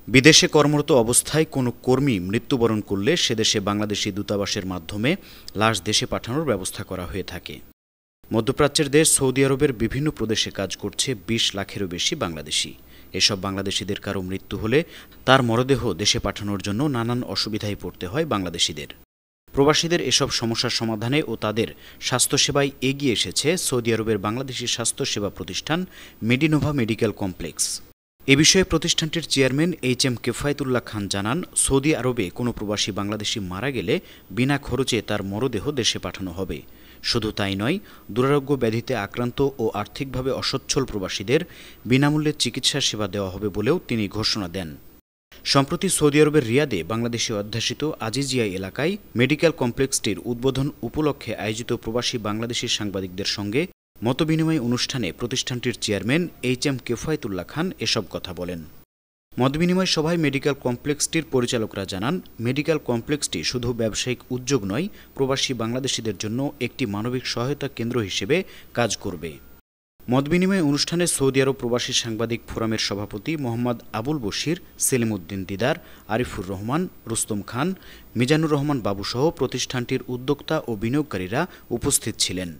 বিদেশে কর্মরত অবস্থায় কোনো কর্মী মৃত্যুবরণ করলে সেদেশে বাংলাদেশি দূতাবাসের মাধ্যমে লাশ দেশে পাঠানোর ব্যবস্থা করা হয়ে থাকে। মধ্যপ্রাচ্যের দেশ সৌদি আরবের বিভিন্ন প্রদেশে কাজ করছে ২০ লাখেরও বেশি বাংলাদেশি। এসব বাংলাদেশিদের কারো মৃত্যু হলে তার মরদেহ দেশে পাঠানোর জন্য নানান অসুবিধায় পড়তে হয় বাংলাদেশিদের। প্রবাসীদের এসব সমস্যার সমাধানে ও তাদের স্বাস্থ্যসেবায় এগিয়ে এসেছে সৌদি আরবের বাংলাদেশি স্বাস্থ্যসেবা প্রতিষ্ঠান মেডিনোভা মেডিকেল কমপ্লেক্স। এ বিষয়ে প্রতিষ্ঠানটির চেয়ারম্যান এইচ.এম. কেফায়েতুল্লাহ খান জানান, সৌদি আরবে কোনো প্রবাসী বাংলাদেশি মারা গেলে বিনা খরচে তার মরদেহ দেশে পাঠানো হবে। শুধু তাই নয়, দুরারোগ্য ব্যাধিতে আক্রান্ত ও আর্থিকভাবে অসচ্ছল প্রবাসীদের বিনামূল্যে চিকিৎসা সেবা দেওয়া হবে বলেও তিনি ঘোষণা দেন। সম্প্রতি সৌদি আরবের রিয়াদে বাংলাদেশি অধ্যাসিত আজিজিয়া এলাকায় মেডিকেল কমপ্লেক্সটির উদ্বোধন উপলক্ষে আয়োজিত প্রবাসী বাংলাদেশি সাংবাদিকদের সঙ্গে মতবিনিময় অনুষ্ঠানে প্রতিষ্ঠানটির চেয়ারম্যান এইচ.এম. কেফায়েতুল্লাহ খান এসব কথা বলেন। মতবিনিময় সভায় মেডিকেল কমপ্লেক্সটির পরিচালকরা জানান, মেডিকেল কমপ্লেক্সটি শুধু ব্যবসায়িক উদ্যোগ নয়, প্রবাসী বাংলাদেশিদের জন্য একটি মানবিক সহায়তা কেন্দ্র হিসেবে কাজ করবে। মতবিনিময় অনুষ্ঠানে সৌদি আরব প্রবাসী সাংবাদিক ফোরামের সভাপতি মোহাম্মদ আবুল বশির, সেলিম উদ্দিন দিদার, আরিফুর রহমান, রুস্তম খান, মিজানুর রহমান বাবুসহ প্রতিষ্ঠানটির উদ্যোক্তা ও বিনিয়োগকারীরা উপস্থিত ছিলেন।